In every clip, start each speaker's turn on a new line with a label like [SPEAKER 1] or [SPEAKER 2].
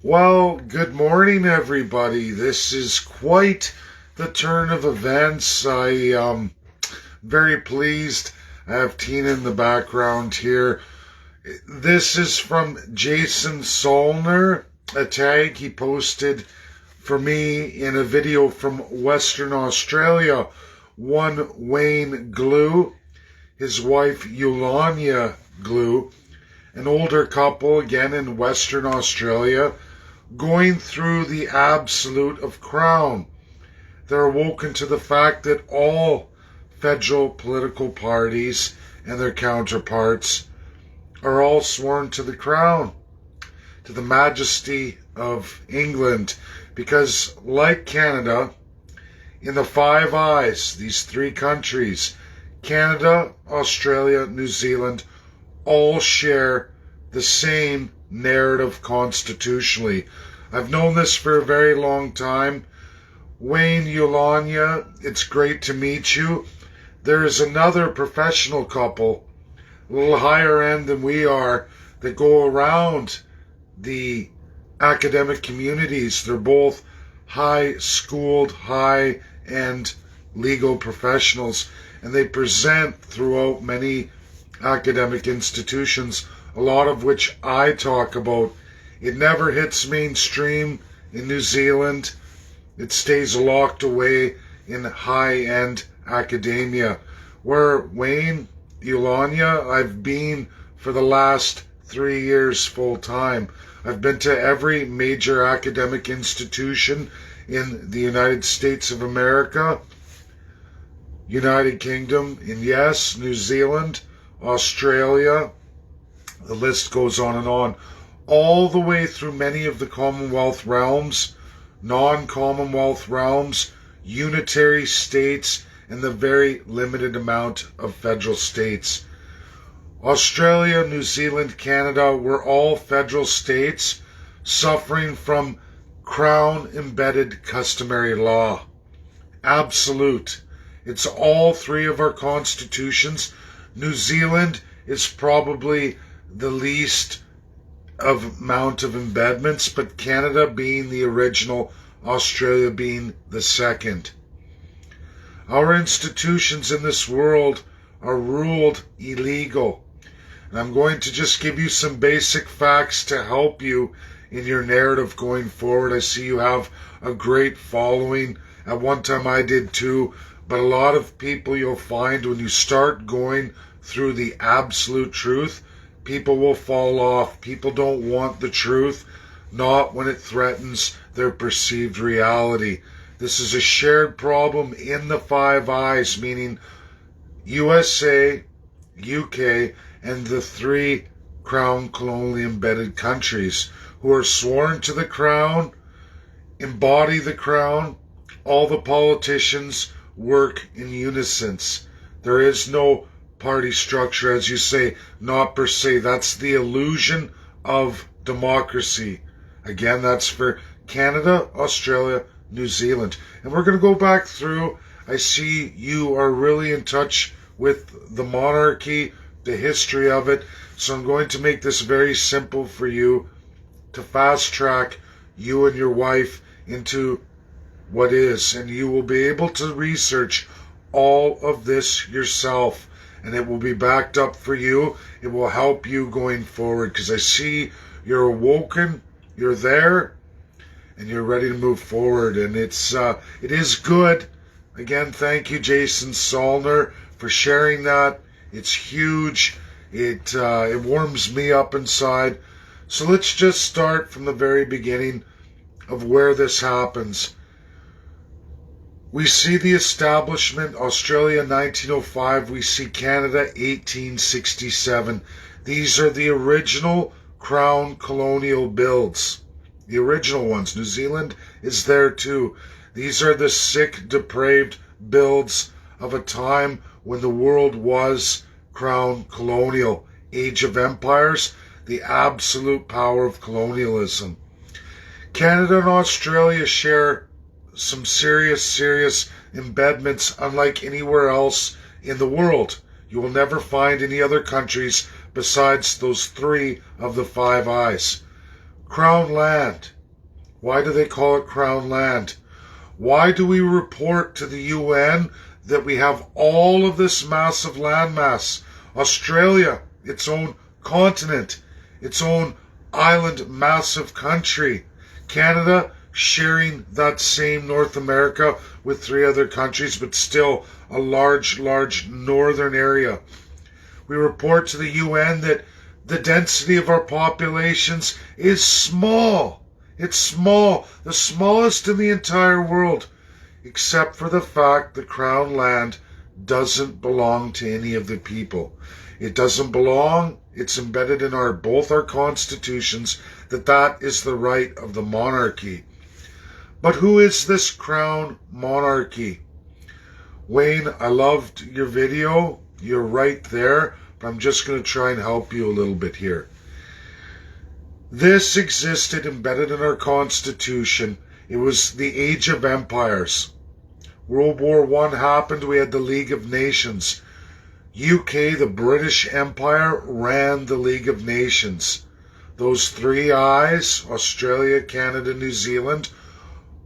[SPEAKER 1] Well, good morning, everybody. This is quite the turn of events. I'm very pleased. I have Tina in the background here. This is from Jason Solner, a tag he posted for me in a video from Western Australia. One Wayne Glue, his wife Eulania Glue, an older couple again in Western Australia, going through the absolute of Crown. They're awoken to the fact that all federal political parties and their counterparts are all sworn to the Crown, to the majesty of England, because like Canada, in the Five Eyes, these three countries, Canada, Australia, New Zealand, all share the same narrative constitutionally. I've known this for a very long time. Wayne, Eulania, it's great to meet you. There is another professional couple, a little higher end than we are, that go around the academic communities. They're both high-schooled, high-end legal professionals, and they present throughout many academic institutions, a lot of which I talk about. It never hits mainstream in New Zealand. It stays locked away in high-end academia. Where Wayne, Eulania, I've been for the last 3 years full time. I've been to every major academic institution in the United States of America, United Kingdom, and yes, New Zealand, Australia. The list goes on, all the way through many of the Commonwealth realms, non-Commonwealth realms, unitary states, and the very limited amount of federal states. Australia, New Zealand, Canada were all federal states suffering from Crown-embedded customary law. Absolute. It's all three of our constitutions. New Zealand is probably the least of amount of embedments, but Canada being the original, Australia being the second. Our institutions in this world are ruled illegal. And I'm going to just give you some basic facts to help you in your narrative going forward. I see you have a great following. At one time I did too, but a lot of people you'll find when you start going through the absolute truth, people will fall off. People don't want the truth, not when it threatens their perceived reality. This is a shared problem in the Five Eyes, meaning USA, UK, and the three Crown colonially embedded countries who are sworn to the Crown, embody the Crown. All the politicians work in unison. There is no party structure, as you say, not per se. That's the illusion of democracy. Again, that's for Canada, Australia, New Zealand. And we're going to go back through. I see you are really in touch with the monarchy, the history of it. So I'm going to make this very simple for you to fast track you and your wife into what is. And you will be able to research all of this yourself. And it will be backed up for you. It will help you going forward, because I see you're awoken, you're there, and you're ready to move forward. And it is good. Again, thank you, Jason Solner, for sharing that. It's huge. It warms me up inside. So let's just start from the very beginning of where this happens. We see the establishment, Australia 1905. We see Canada 1867. These are the original Crown colonial builds. The original ones. New Zealand is there too. These are the sick, depraved builds of a time when the world was Crown colonial. Age of empires, the absolute power of colonialism. Canada and Australia share some serious embedments unlike anywhere else in the world. You will never find any other countries besides those three of the Five Eyes. Crown land. Why do they call it Crown land? Why do we report to the UN that we have all of this massive landmass? Australia, its own continent, its own island, massive country. Canada, sharing that same North America with 3 other countries, but still a large northern area. We report to the UN that the density of our populations is small. It's small, the smallest in the entire world, except for the fact that Crown land doesn't belong to any of the people. It doesn't belong. It's embedded in both our constitutions that is the right of the monarchy. But who is this Crown monarchy? Wayne, I loved your video. You're right there, but I'm just going to try and help you a little bit here. This existed embedded in our Constitution. It was the Age of Empires. World War I happened. We had the League of Nations. UK, the British Empire, ran the League of Nations. Those 3 eyes, Australia, Canada, New Zealand,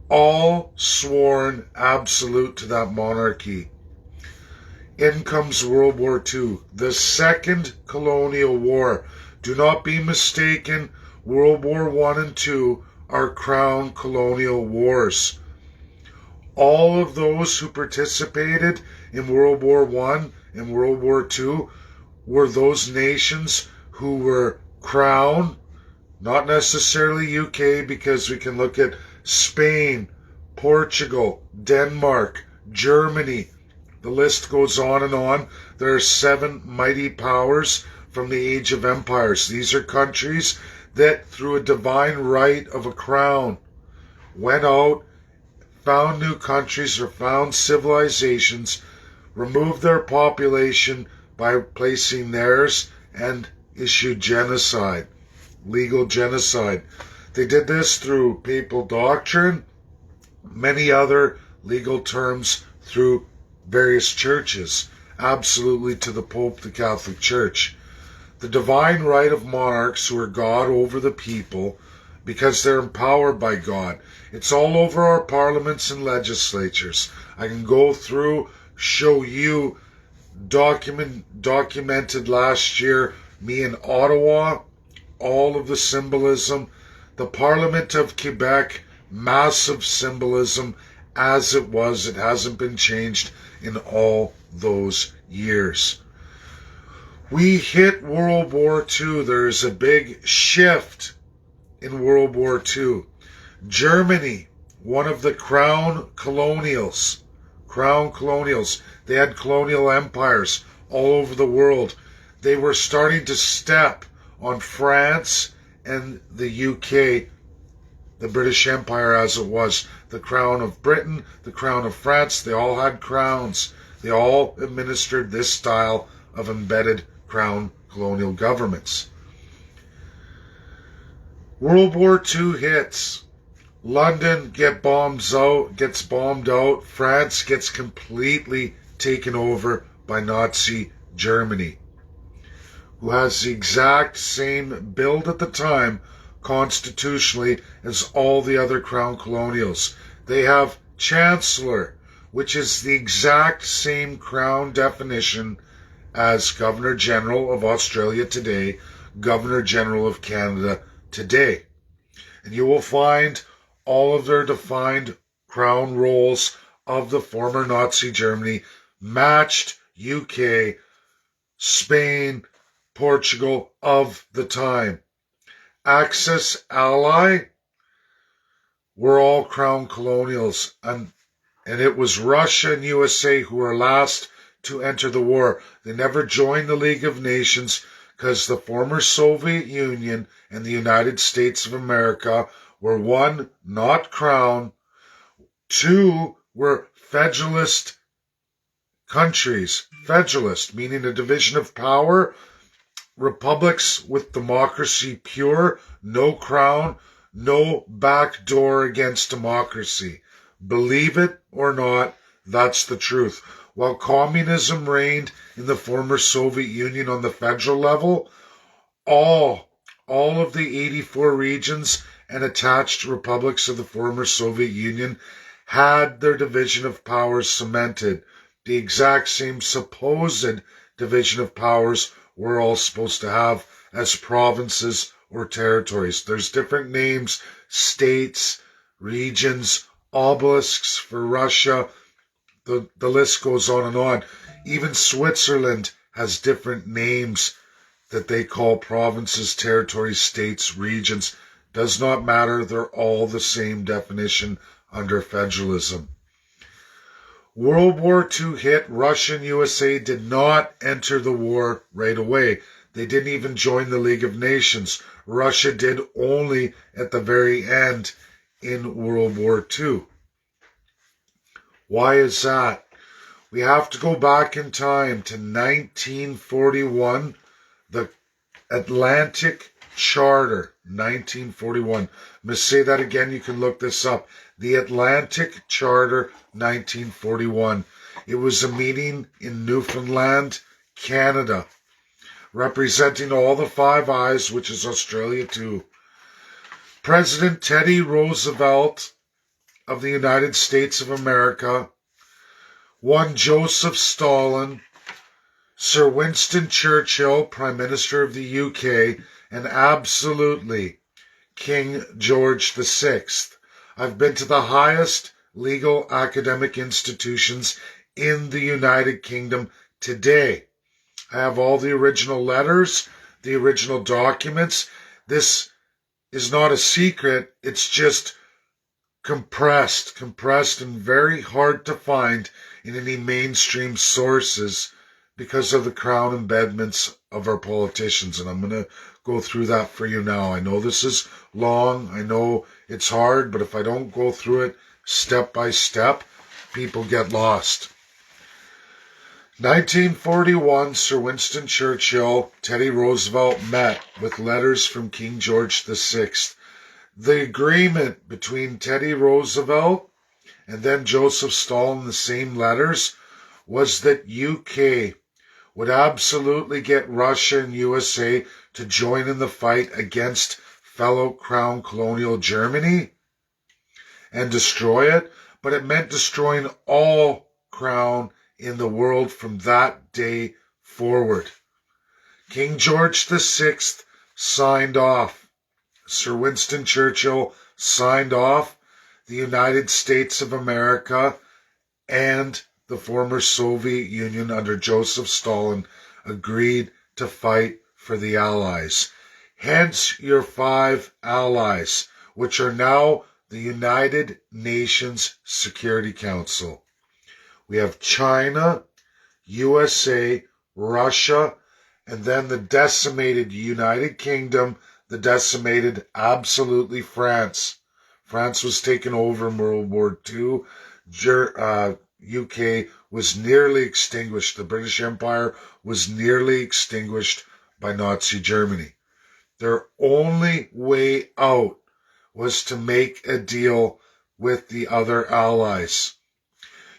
[SPEAKER 1] all sworn absolute to that monarchy. In comes World War II, the second colonial war. Do not be mistaken. World War I and II are crown colonial wars. All of those who participated in World War I and World War II were those nations who were crown, not necessarily UK, because we can look at Spain, Portugal, Denmark, Germany. The list goes on and on. There are 7 mighty powers from the Age of Empires. These are countries that, through a divine right of a crown, went out, found new countries or found civilizations, removed their population by placing theirs, and issued genocide, legal genocide. They did this through papal doctrine, many other legal terms through various churches, absolutely to the Pope, the Catholic Church. The divine right of monarchs who are God over the people because they're empowered by God. It's all over our parliaments and legislatures. I can go through, show you documented last year, me in Ottawa, all of the symbolism. The Parliament of Quebec, massive symbolism as it was. It hasn't been changed in all those years. We hit World War II. There's a big shift in World War II. Germany, one of the crown colonials. They had colonial empires all over the world. They were starting to step on France and the UK, the British Empire as it was. The crown of Britain, the crown of France, they all had crowns. They all administered this style of embedded crown colonial governments. World War II hits. London gets bombed out. France gets completely taken over by Nazi Germany, who has the exact same build at the time constitutionally as all the other crown colonials. They have Chancellor, which is the exact same crown definition as Governor General of Australia today, Governor General of Canada today. And you will find all of their defined crown roles of the former Nazi Germany matched UK, Spain, Portugal of the time. Axis ally were all crown colonials, and it was Russia and USA who were last to enter the war. They never joined the League of Nations because the former Soviet Union and the United States of America were, 1, not crown, 2, were federalist countries. Federalist, meaning a division of power, republics with democracy pure, no crown, no back door against democracy. Believe it or not, that's the truth. While communism reigned in the former Soviet Union on the federal level, all all of the 84 regions and attached republics of the former Soviet Union had their division of powers cemented. The exact same supposed division of powers we're all supposed to have as provinces or territories. There's different names, states, regions, obelisks for Russia. The list goes on and on. Even Switzerland has different names that they call provinces, territories, states, regions. Does not matter. They're all the same definition under federalism. World War II hit. Russia and USA did not enter the war right away. They didn't even join the League of Nations. Russia did only at the very end in World War II. Why is that? We have to go back in time to 1941, the Atlantic Charter, 1941. I'm going to say that again. You can look this up. The Atlantic Charter, 1941. It was a meeting in Newfoundland, Canada, representing all the Five Eyes, which is Australia too. President Teddy Roosevelt of the United States of America, one Joseph Stalin, Sir Winston Churchill, Prime Minister of the UK, and absolutely King George VI. I've been to the highest legal academic institutions in the United Kingdom today. I have all the original letters, the original documents. This is not a secret. It's just compressed and very hard to find in any mainstream sources because of the crown embedments of our politicians. And I'm going to go through that for you now. I know this is long. I know it's hard, but if I don't go through it step by step, people get lost. 1941, Sir Winston Churchill, Teddy Roosevelt met with letters from King George VI. The agreement between Teddy Roosevelt and then Joseph Stalin, the same letters, was that UK would absolutely get Russia and USA to join in the fight against fellow Crown colonial Germany and destroy it, but it meant destroying all Crown in the world from that day forward. King George VI signed off. Sir Winston Churchill signed off. The United States of America and the former Soviet Union under Joseph Stalin agreed to fight for the Allies. Hence your five allies, which are now the United Nations Security Council. We have China, USA, Russia, and then the decimated United Kingdom, the decimated absolutely France. France was taken over in World War II. UK was nearly extinguished. The British Empire was nearly extinguished by Nazi Germany. Their only way out was to make a deal with the other allies.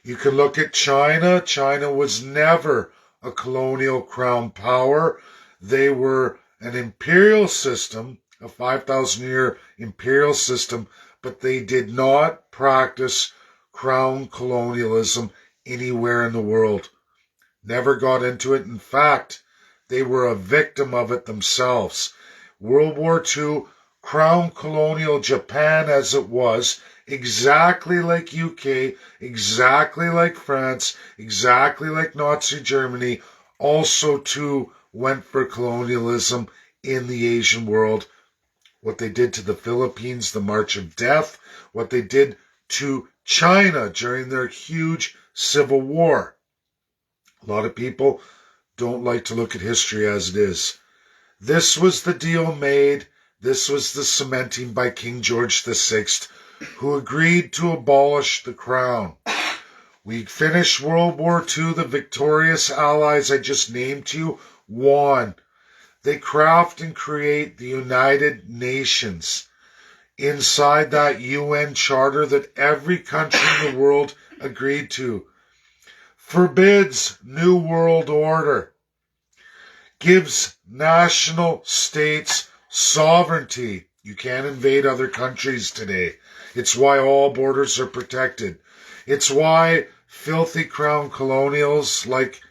[SPEAKER 1] You can look at China. China was never a colonial crown power. They were an imperial system, a 5,000-year imperial system, but they did not practice crown colonialism anywhere in the world. Never got into it. In fact, they were a victim of it themselves. World War II, crown colonial Japan as it was, exactly like UK, exactly like France, exactly like Nazi Germany, also too went for colonialism in the Asian world. What they did to the Philippines, the March of Death, what they did to China during their huge civil war. A lot of people don't like to look at history as it is. This was the deal made. This was the cementing by King George VI, who agreed to abolish the crown. We finished World War II. The victorious allies I just named to you won. They craft and create the United Nations. Inside that UN charter that every country in the world agreed to, forbids New World Order, gives national states Sovereignty. You can't invade other countries today. It's why all borders are protected. It's why filthy crown colonials like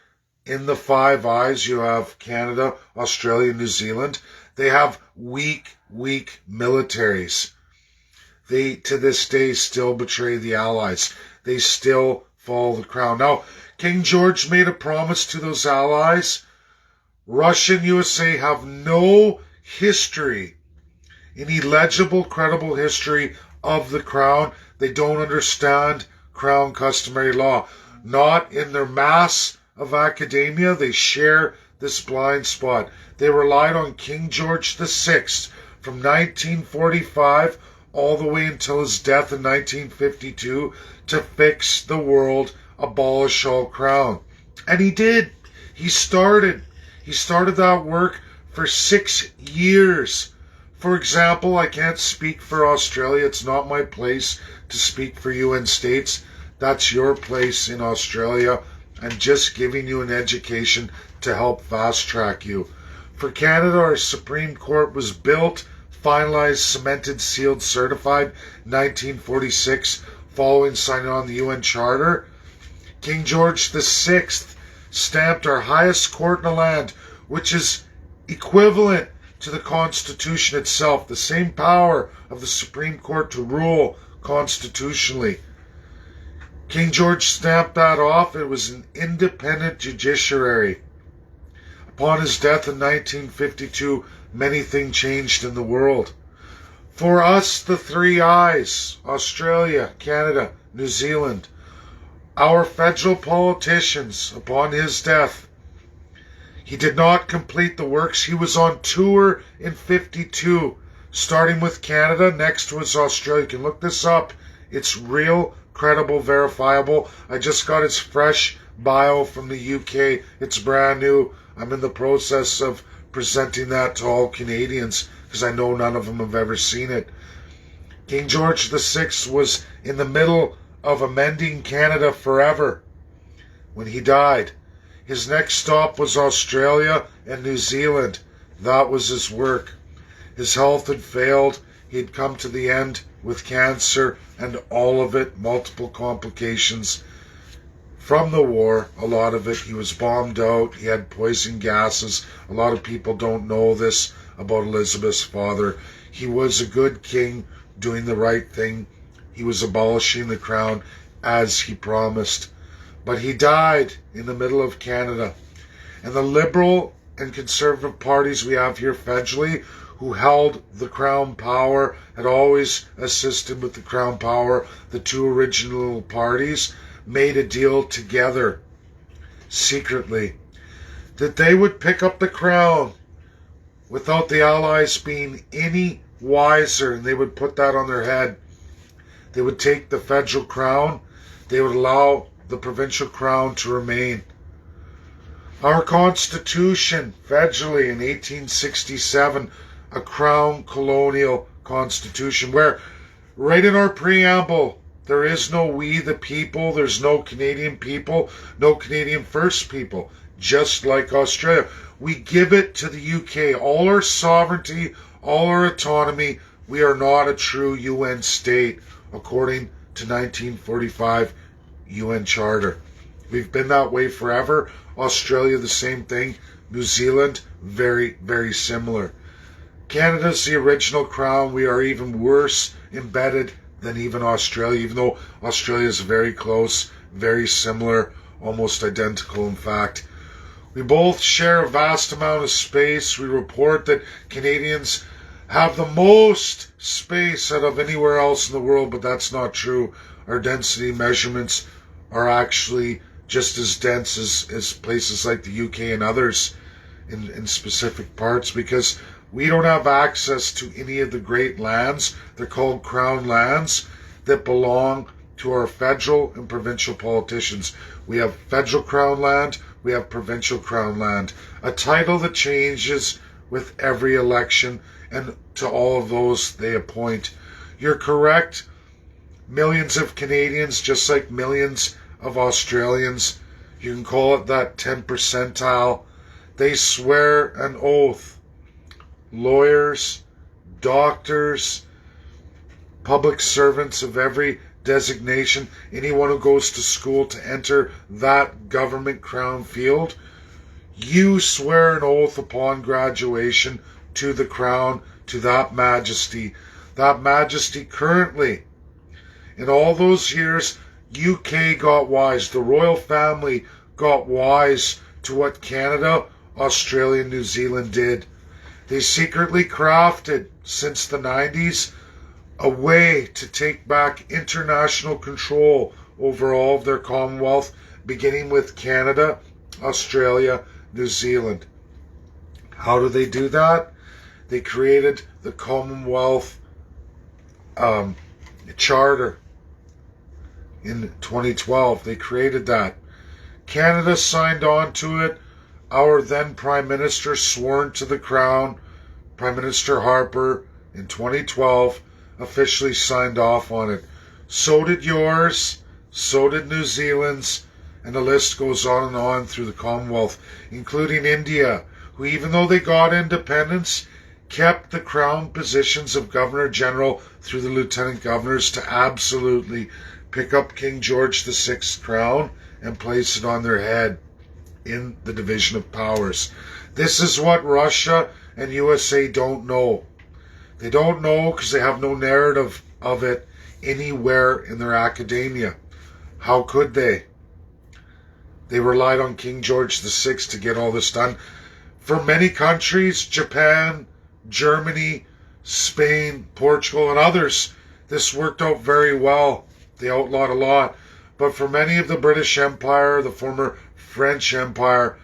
[SPEAKER 1] in the Five Eyes, you have Canada, Australia, New Zealand. They have weak militaries. They, to this day, still betray the Allies. They still follow the crown. Now, King George made a promise to those allies. Russia and USA have no history, any legible, credible history of the crown. They don't understand crown customary law. Not in their mass of academia. They share this blind spot. They relied on King George VI from 1945 all the way until his death in 1952 to fix the world, abolish all crown. And he did. He started that work for 6 years. For example, I can't speak for Australia. It's not my place to speak for UN states. That's your place in Australia. I'm just giving you an education to help fast track you. For Canada, our Supreme Court was built, finalized, cemented, sealed, certified 1946 following signing on the UN Charter. King George VI stamped our highest court in the land, which is equivalent to the Constitution itself, the same power of the Supreme Court to rule constitutionally. King George stamped that off. It was an independent judiciary. Upon his death in 1952, many things changed in the world. For us, the three I's, Australia, Canada, New Zealand, our federal politicians, upon his death, he did not complete the works. He was on tour in 52, starting with Canada. Next was Australia. You can look this up. It's real, credible, verifiable. I just got his fresh bio from the UK. It's brand new. I'm in the process of presenting that to all Canadians because I know none of them have ever seen it. King George VI was in the middle of amending Canada forever when he died. His next stop was Australia and New Zealand. That was his work. His health had failed. He had come to the end with cancer and all of it, multiple complications from the war. A lot of it, he was bombed out. He had poison gases. A lot of people don't know this about Elizabeth's father. He was a good king doing the right thing. He was abolishing the crown as he promised. But he died in the middle of Canada. And the Liberal and Conservative parties we have here federally who held the crown power, had always assisted with the crown power, the two original parties, made a deal together secretly that they would pick up the crown without the Allies being any wiser, and they would put that on their head. They would take the federal crown. They would allow the provincial crown to remain. Our Constitution, federally in 1867, a crown colonial constitution, where right in our preamble, there is no we the people, there's no Canadian people, no Canadian First People, just like Australia. We give it to the UK, all our sovereignty, all our autonomy. We are not a true UN state, according to 1945 UN Charter. We've been that way forever. Australia, the same thing. New Zealand, very, very similar. Canada's the original crown. We are even worse embedded than even Australia, even though Australia is very close, very similar, almost identical in fact. We both share a vast amount of space. We report that Canadians have the most space out of anywhere else in the world, but that's not true. Our density measurements are actually just as dense as places like the UK and others in specific parts, because we don't have access to any of the great lands. They're called crown lands that belong to our federal and provincial politicians. We have federal crown land, we have provincial crown land. A title that changes with every election, and to all of those they appoint. You're correct. Millions of Canadians, just like millions of Australians, you can call it that 10 percentile, they swear an oath lawyers, doctors, public servants of every designation, anyone who goes to school to enter that government crown field, you swear an oath upon graduation to the crown, to that majesty. That majesty currently, in all those years, UK got wise. The royal family got wise to what Canada, Australia, and New Zealand did. They secretly crafted, since the 90s, a way to take back international control over all of their Commonwealth, beginning with Canada, Australia, New Zealand. How do they do that? They created the Commonwealth Charter in 2012. They created that. Canada signed on to it. Our then Prime Minister sworn to the crown, Prime Minister Harper, in 2012, officially signed off on it. So did yours, so did New Zealand's, and the list goes on through the Commonwealth, including India, who, even though they got independence, kept the crown positions of Governor General through the Lieutenant Governors to absolutely pick up King George VI's crown and place it on their head in the division of powers. This is what Russia and USA don't know. They don't know because they have no narrative of it anywhere in their academia. How could they? They relied on King George VI to get all this done. For many countries, Japan, Germany, Spain, Portugal, and others, this worked out very well. They outlawed a lot. But for many of the British Empire, the former French Empire,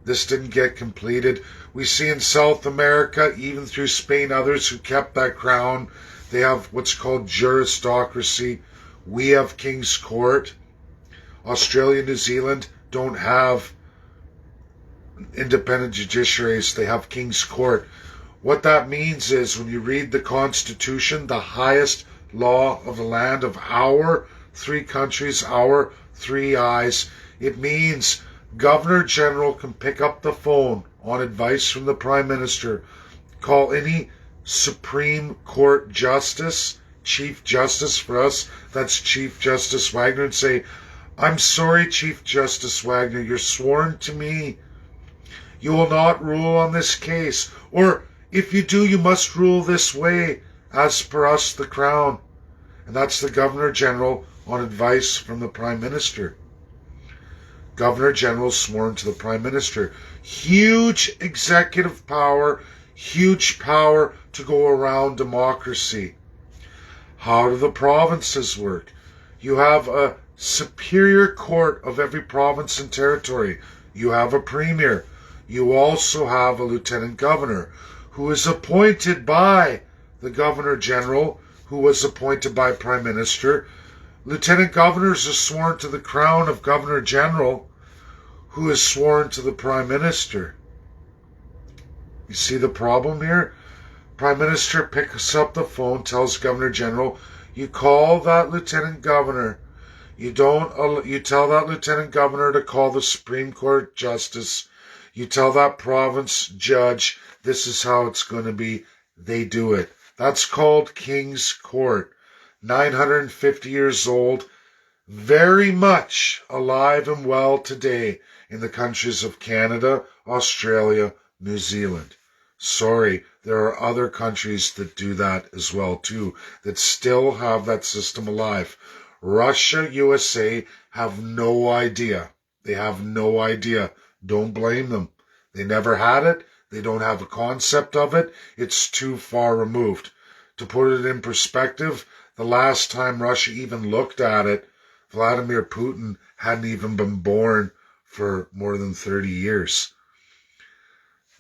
[SPEAKER 1] this didn't get completed. We see in South America, even through Spain, others who kept that crown. They have what's called juristocracy. We have King's Court. Australia and New Zealand don't have independent judiciaries. They have King's Court. What that means is, when you read the Constitution, the highest law of the land of our three countries, our three eyes, it means Governor General can pick up the phone on advice from the Prime Minister, call any Supreme Court Justice, Chief Justice for us, that's Chief Justice Wagner, and say, "I'm sorry, Chief Justice Wagner, you're sworn to me. You will not rule on this case. Or if you do, you must rule this way, as per us, the Crown." And that's the Governor General on advice from the Prime Minister. Governor General sworn to the Prime Minister. Huge executive power, huge power to go around democracy. How do the provinces work? You have a superior court of every province and territory. You have a premier. You also have a lieutenant governor who is appointed by the Governor General, who was appointed by Prime Minister. Lieutenant governors are sworn to the crown of Governor General, who is sworn to the Prime Minister. You see the problem here? Prime Minister picks up the phone, tells Governor General, you call that Lieutenant Governor. You tell that Lieutenant Governor to call the Supreme Court Justice. You tell that province judge, this is how it's going to be. They do it. That's called King's Court. 950 years old, very much alive and well today in the countries of Canada, Australia, New Zealand. Sorry, there are other countries that do that as well too, that still have that system alive. Russia, USA have no idea. They have no idea. Don't blame them. They never had it. They don't have a concept of it. It's too far removed. To put it in perspective, the last time Russia even looked at it, Vladimir Putin hadn't even been born for more than 30 years.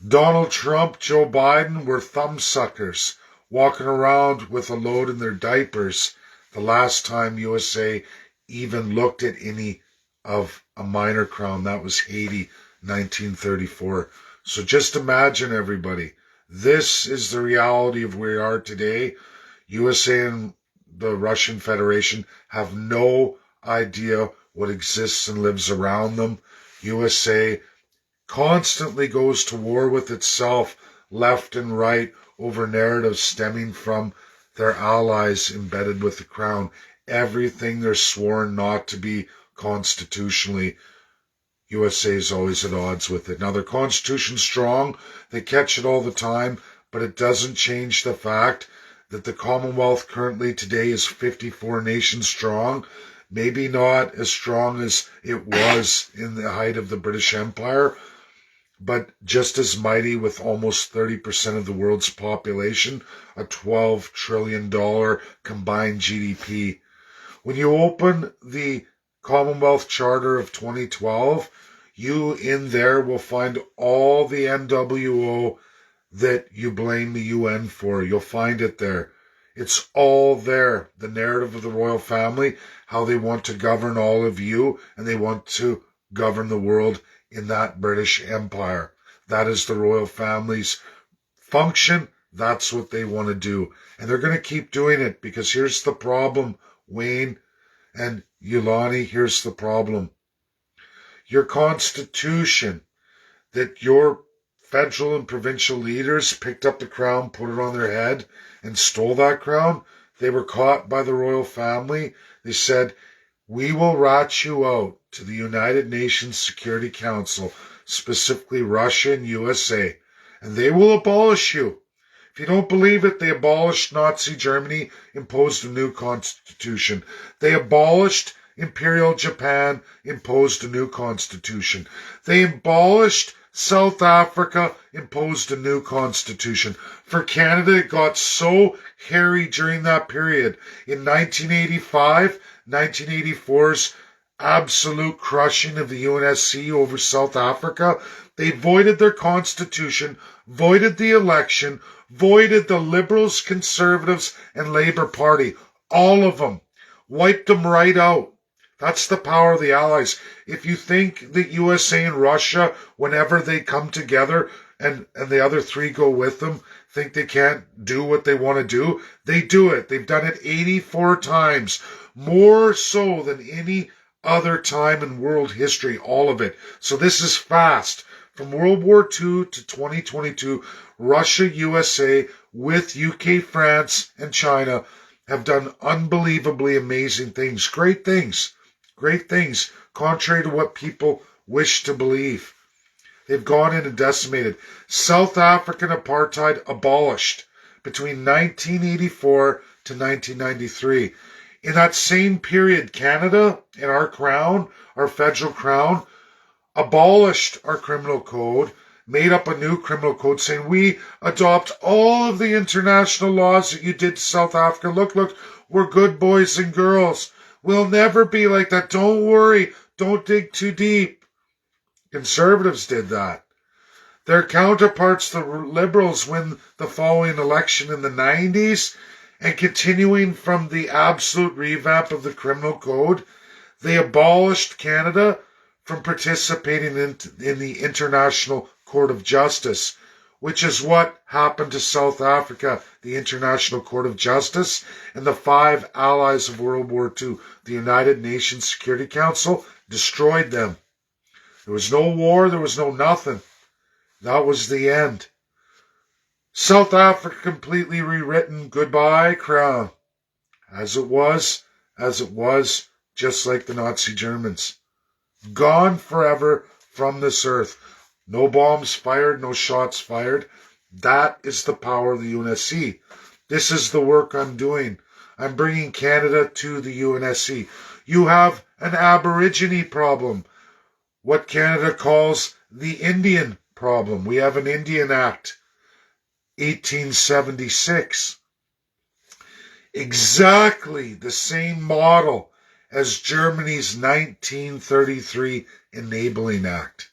[SPEAKER 1] Donald Trump, Joe Biden were thumbsuckers, walking around with a load in their diapers the last time USA even looked at any of a minor crown. That was Haiti, 1934. So just imagine, everybody, this is the reality of where we are today. USA and the Russian Federation have no idea what exists and lives around them. USA constantly goes to war with itself, left and right over narratives stemming from their allies embedded with the crown. Everything they're sworn not to be constitutionally, USA is always at odds with it. Now, their constitution's strong. They catch it all the time, but it doesn't change the fact that the Commonwealth currently today is 54 nations strong. Maybe not as strong as it was in the height of the British Empire, but just as mighty with almost 30% of the world's population, a $12 trillion combined GDP. When you open the Commonwealth Charter of 2012, you in there will find all the NWO that you blame the UN for. You'll find it there. It's all there. The narrative of the royal family, how they want to govern all of you, and they want to govern the world in that British Empire. That is the royal family's function. That's what they want to do. And they're going to keep doing it, because here's the problem, Wayne and Yulani, here's the problem. Your constitution that your federal and provincial leaders picked up the crown, put it on their head, and stole that crown, they were caught by the royal family. They said, we will rat you out to the United Nations Security Council, specifically Russia and USA, and they will abolish you. If you don't believe it, they abolished Nazi Germany, imposed a new constitution. They abolished Imperial Japan, imposed a new constitution. They abolished South Africa, imposed a new constitution. For Canada, it got so hairy during that period. In 1985, 1984's absolute crushing of the UNSC over South Africa, they voided their constitution, voided the election, voided the Liberals, Conservatives, and Labour Party. All of them. Wiped them right out. That's the power of the Allies. If you think that USA and Russia, whenever they come together and the other three go with them, think they can't do what they want to do, they do it. They've done it 84 times. More so than any other time in world history, all of it. So this is fast. From World War II to 2022, Russia, USA, with UK, France, and China have done unbelievably amazing things. Great things. Great things, contrary to what people wish to believe. They've gone in and decimated. South African apartheid abolished between 1984 to 1993. In that same period, Canada and our crown, our federal crown, abolished our criminal code, made up a new criminal code saying we adopt all of the international laws that you did to South Africa. Look, we're good boys and girls. We'll never be like that. Don't worry. Don't dig too deep. Conservatives did that. Their counterparts, the Liberals, win the following election in the 90s, and continuing from the absolute revamp of the criminal code, they abolished Canada from participating in the International Court of Justice, which is what happened to South Africa. The International Court of Justice and the 5 allies of World War II, the United Nations Security Council, destroyed them. There was no war, there was no nothing. That was the end. South Africa completely rewritten. Goodbye, crown. As it was, just like the Nazi Germans. Gone forever from this earth. No bombs fired, no shots fired. That is the power of the UNSC. This is the work I'm doing. I'm bringing Canada to the UNSC. You have an Aborigine problem, what Canada calls the Indian problem. We have an Indian Act, 1876. Exactly the same model as Germany's 1933 Enabling Act.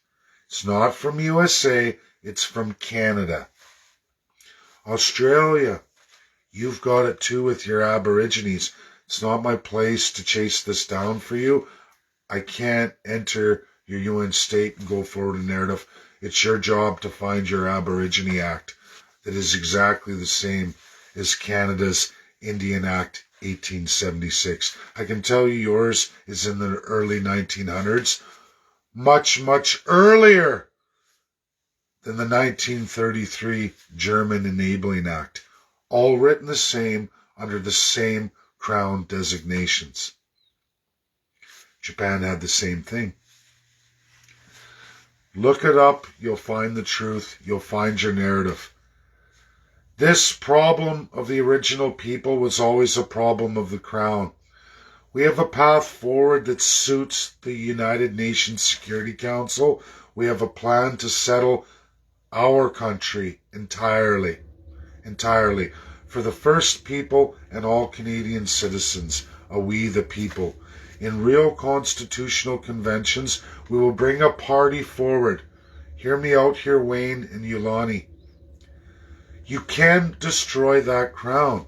[SPEAKER 1] It's not from USA, it's from Canada. Australia, you've got it too with your Aborigines. It's not my place to chase this down for you. I can't enter your UN state and go forward a narrative. It's your job to find your Aborigine Act that is exactly the same as Canada's Indian Act 1876. I can tell you yours is in the early 1900s. Much, much earlier than the 1933 German Enabling Act, all written the same under the same crown designations. Japan had the same thing. Look it up, you'll find the truth, you'll find your narrative. This problem of the original people was always a problem of the crown. We have a path forward that suits the United Nations Security Council. We have a plan to settle our country entirely, for the first people and all Canadian citizens, a we the people. In real constitutional conventions, we will bring a party forward. Hear me out here, Wayne and Yulani. You can destroy that crown.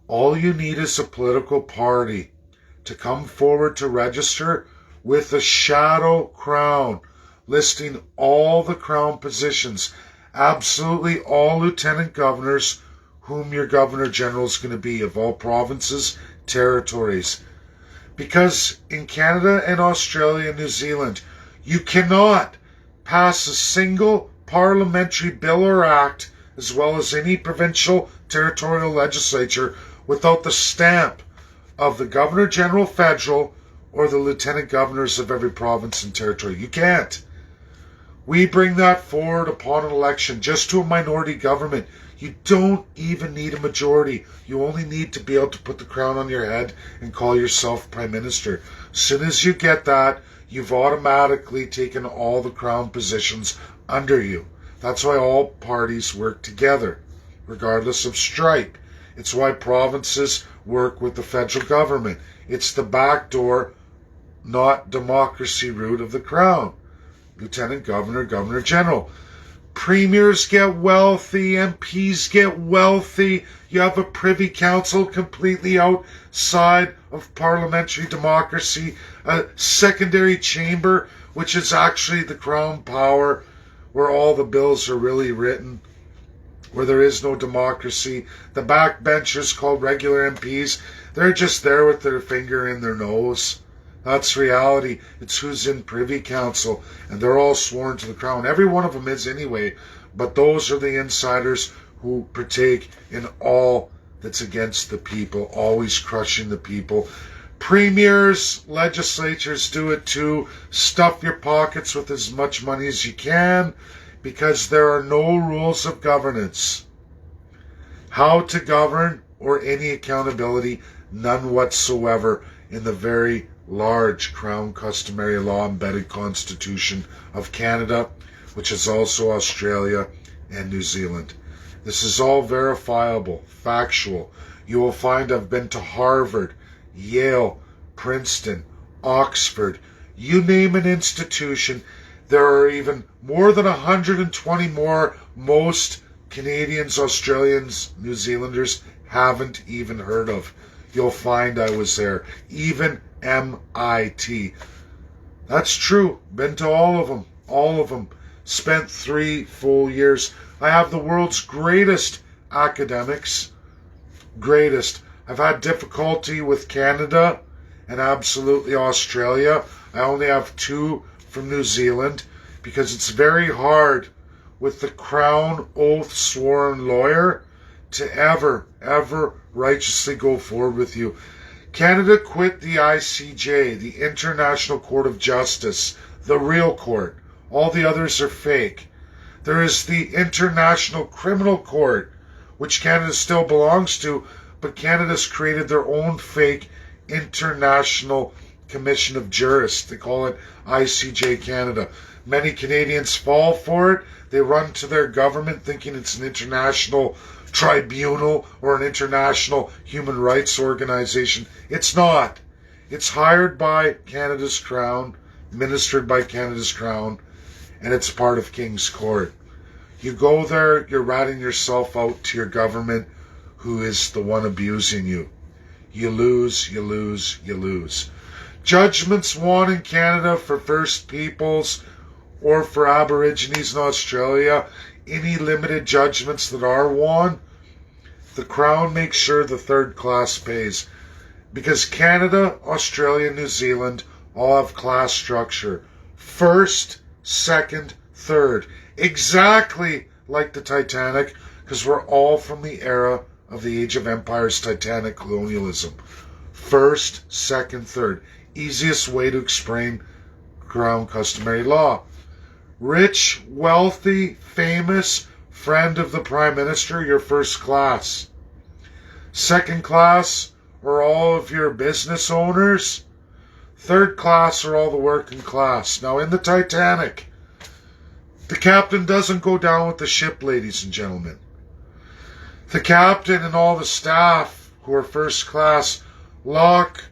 [SPEAKER 1] All you need is a political party to come forward to register with a shadow crown, listing all the crown positions, absolutely all lieutenant governors, whom your governor general is going to be, of all provinces, territories. Because in Canada and Australia and New Zealand, you cannot pass a single parliamentary bill or act, as well as any provincial territorial legislature, without the stamp of the Governor General Federal or the Lieutenant Governors of every province and territory. You can't. We bring that forward upon an election, just to a minority government. You don't even need a majority. You only need to be able to put the crown on your head and call yourself Prime Minister. As soon as you get that, you've automatically taken all the crown positions under you. That's why all parties work together, regardless of stripe. It's why provinces work with the federal government. It's the backdoor, not democracy route of the crown. Lieutenant Governor, Governor General. Premiers get wealthy, MPs get wealthy. You have a Privy Council completely outside of parliamentary democracy, a secondary chamber, which is actually the crown power, where all the bills are really written, where there is no democracy. The backbenchers called regular MPs, they're just there with their finger in their nose. That's reality. It's who's in Privy Council, and they're all sworn to the crown. Every one of them is anyway, but those are the insiders who partake in all that's against the people, always crushing the people. Premiers, legislatures do it too. Stuff your pockets with as much money as you can, because there are no rules of governance. How to govern or any accountability, none whatsoever in the very large Crown customary law embedded Constitution of Canada, which is also Australia and New Zealand. This is all verifiable, factual. You will find I've been to Harvard, Yale, Princeton, Oxford. You name an institution. There are even more than 120 more most Canadians, Australians, New Zealanders haven't even heard of. You'll find I was there. Even MIT. That's true. Been to all of them. All of them. Spent 3 full years. I have the world's greatest academics. Greatest. I've had difficulty with Canada and absolutely Australia. I only have 2 from New Zealand, because it's very hard with the Crown oath sworn lawyer to ever righteously go forward with you. Canada quit the ICJ, the International Court of Justice, the real court. All the others are fake. There is the International Criminal Court, which Canada still belongs to, but Canada's created their own fake International Commission of Jurists. They call it ICJ Canada. Many Canadians fall for it. They run to their government thinking it's an international tribunal or an international human rights organization. It's not. It's hired by Canada's Crown, ministered by Canada's Crown, and it's part of King's Court. You go there, you're ratting yourself out to your government, who is the one abusing you. You lose, you lose, you lose. Judgments won in Canada for First Peoples or for Aborigines in Australia, any limited judgments that are won, the Crown makes sure the third class pays. Because Canada, Australia, New Zealand all have class structure. First, second, third. Exactly like the Titanic, because we're all from the era of the Age of Empires, Titanic colonialism. First, second, third. Easiest way to explain Crown customary law. Rich, wealthy, famous, friend of the Prime Minister, your first class. Second class are all of your business owners. Third class are all the working class. Now, in the Titanic, the captain doesn't go down with the ship, ladies and gentlemen. The captain and all the staff who are first class lock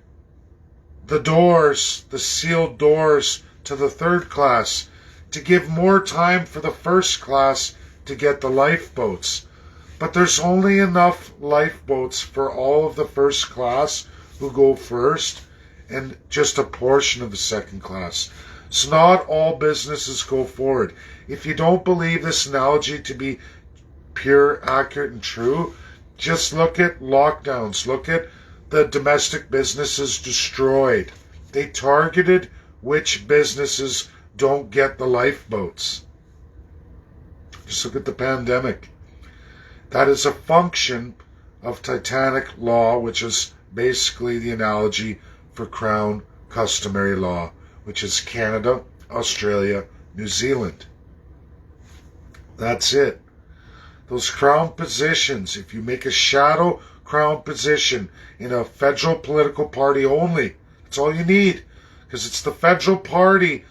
[SPEAKER 1] the doors, the sealed doors, to the third class to give more time for the first class to get the lifeboats. But there's only enough lifeboats for all of the first class who go first and just a portion of the second class. So not all businesses go forward. If you don't believe this analogy to be pure, accurate, and true, just look at lockdowns. Look at the domestic businesses destroyed. They targeted which businesses don't get the lifeboats. Just look at the pandemic. That is a function of Titanic law, which is basically the analogy for Crown customary law, which is Canada, Australia, New Zealand. That's it. Those Crown positions, if you make a shadow Crown position in a federal political party only, that's all you need. Because it's the federal party,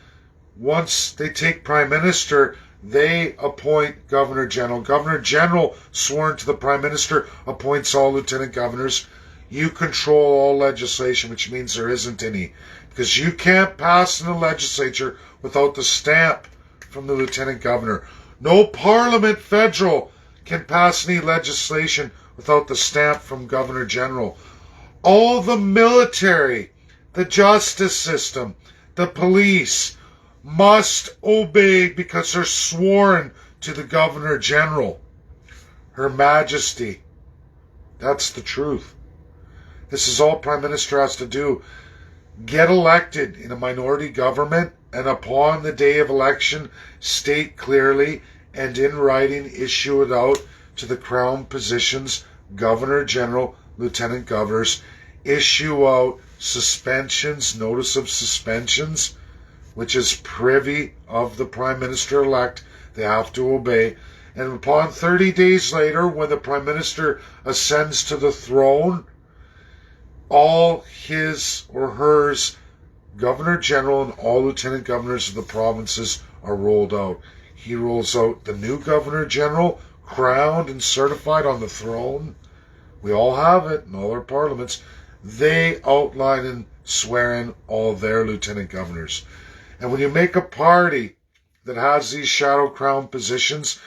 [SPEAKER 1] once they take Prime Minister, they appoint Governor General. Governor General, sworn to the Prime Minister, appoints all Lieutenant Governors. You control all legislation, which means there isn't any. Because you can't pass in the legislature without the stamp from the Lieutenant Governor. No Parliament federal can pass any legislation without the stamp from Governor General. All the military, the justice system, the police must obey because they're sworn to the Governor General, Her Majesty. That's the truth. This is all Prime Minister has to do. Get elected in a minority government, and upon the day of election, state clearly and in writing, issue it out to the Crown positions, Governor General, Lieutenant Governors, issue out suspensions, notice of suspensions, which is privy of the Prime Minister-elect. They have to obey. And upon 30 days later, when the Prime Minister ascends to the throne, all his or hers Governor General and all Lieutenant Governors of the provinces are rolled out. He rolls out the new Governor General, crowned and certified on the throne. We all have it in all our parliaments. They outline and swear in all their Lieutenant Governors. And when you make a party that has these shadow crown positions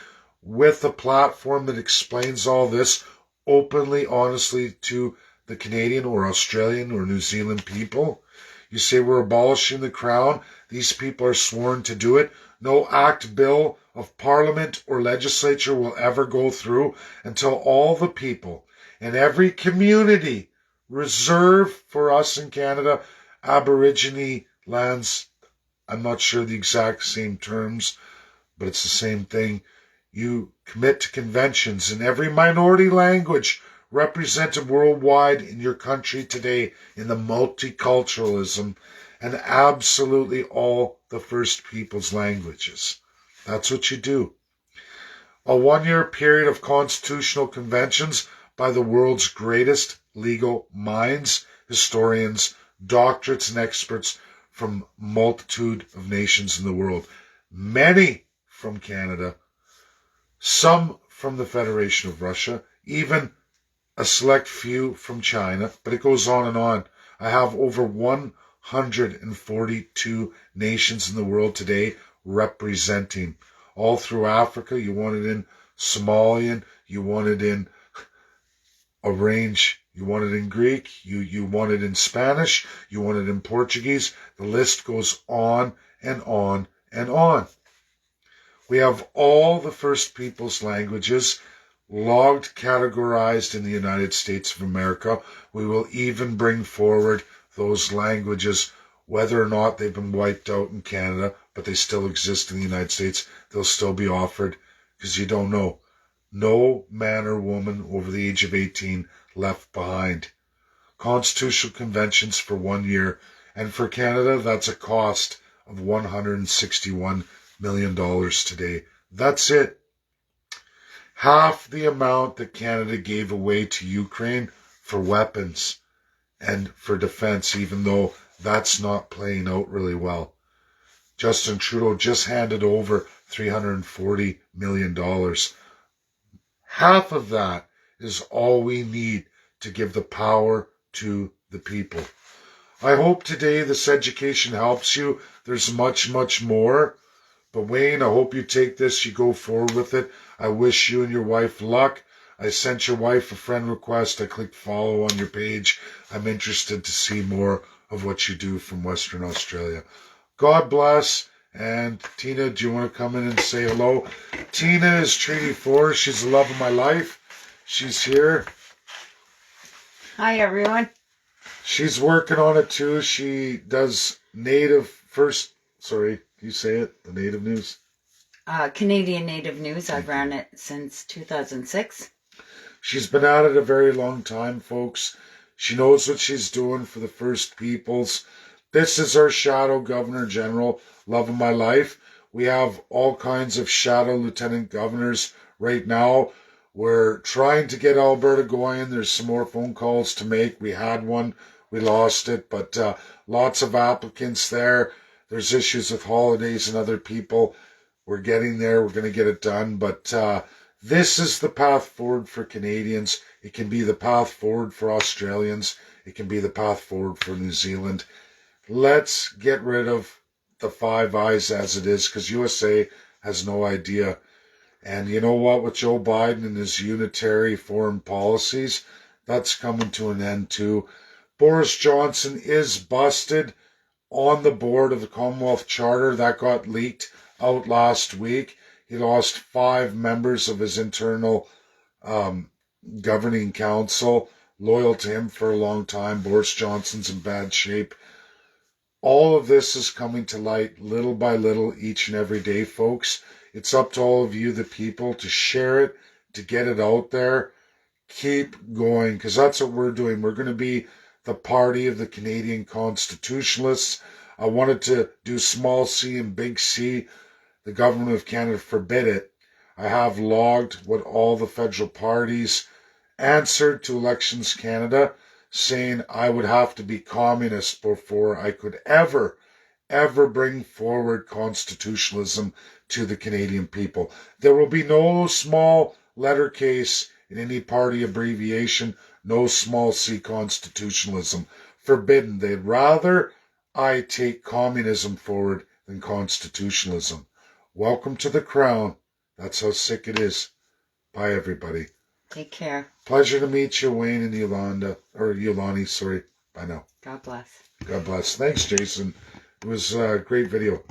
[SPEAKER 1] with a platform that explains all this openly, honestly to the Canadian or Australian or New Zealand people, you say we're abolishing the crown. These people are sworn to do it. No act, bill of parliament or legislature will ever go through until all the people in every community reserved for us in Canada, Aborigine lands, I'm not sure the exact same terms, but it's the same thing. You commit to conventions in every minority language represented worldwide in your country today in the multiculturalism and absolutely all the First Peoples languages. That's what you do. A 1-year period of constitutional conventions by the world's greatest legal minds, historians, doctorates, and experts from multitude of nations in the world. Many from Canada, some from the Federation of Russia, even a select few from China, but it goes on and on. I have over 142 nations in the world today representing. All through Africa, you want it in Somalian, you want it in a range, you want it in Greek, you want it in Spanish, you want it in Portuguese. The list goes on and on and on. We have all the First Peoples languages logged, categorized in the United States of America. We will even bring forward those languages, whether or not they've been wiped out in Canada, but but they still exist in the United States. They'll still be offered because you don't know. No man or woman over the age of 18 left behind. Constitutional conventions for 1 year, and for Canada, that's a cost of $161 million today. That's it. Half the amount that Canada gave away to Ukraine for weapons and for defense, even though that's not playing out really well. Justin Trudeau just handed over $340 million. Half of that is all we need to give the power to the people. I hope today this education helps you. There's much, much more. But Wayne, I hope you take this, you go forward with it. I wish you and your wife luck. I sent your wife a friend request. I clicked follow on your page. I'm interested to see more of what you do from Western Australia. God bless. And Tina, do you want to come in and say hello? Tina is Treaty 4. She's the love of my life. She's here.
[SPEAKER 2] Hi, everyone.
[SPEAKER 1] She's working on it too. She does you say it? The Native News?
[SPEAKER 2] Canadian Native News. I've ran it since 2006.
[SPEAKER 1] She's been at it a very long time, folks. She knows what she's doing for the First Peoples. This is our Shadow Governor General, love of my life. We have all kinds of Shadow Lieutenant Governors right now. We're trying to get Alberta going. There's some more phone calls to make. We had one. We lost it, but lots of applicants there. There's issues with holidays and other people. We're getting there. We're going to get it done. But this is the path forward for Canadians. It can be the path forward for Australians. It can be the path forward for New Zealand. Let's get rid of the Five Eyes as it is, because USA has no idea. And you know what? With Joe Biden and his unitary foreign policies, that's coming to an end too. Boris Johnson is busted on the board of the Commonwealth Charter. That got leaked out last week. He lost 5 members of his internal governing council, loyal to him for a long time. Boris Johnson's in bad shape. All of this is coming to light little by little each and every day, folks. It's up to all of you, the people, to share it, to get it out there. Keep going, because that's what we're doing. We're going to be the party of the Canadian constitutionalists. I wanted to do small c and big C. The government of Canada forbid it. I have logged what all the federal parties answered to Elections Canada, saying I would have to be communist before I could ever bring forward constitutionalism to the Canadian people. There will be no small letter case in any party abbreviation, no small c constitutionalism. Forbidden. They'd rather I take communism forward than constitutionalism. Welcome to the crown. That's how sick it is. Bye, everybody.
[SPEAKER 2] Take care.
[SPEAKER 1] Pleasure to meet you, Wayne and Yolani, sorry. Bye now.
[SPEAKER 2] God bless.
[SPEAKER 1] God bless. Thanks, Jason. It was a great video.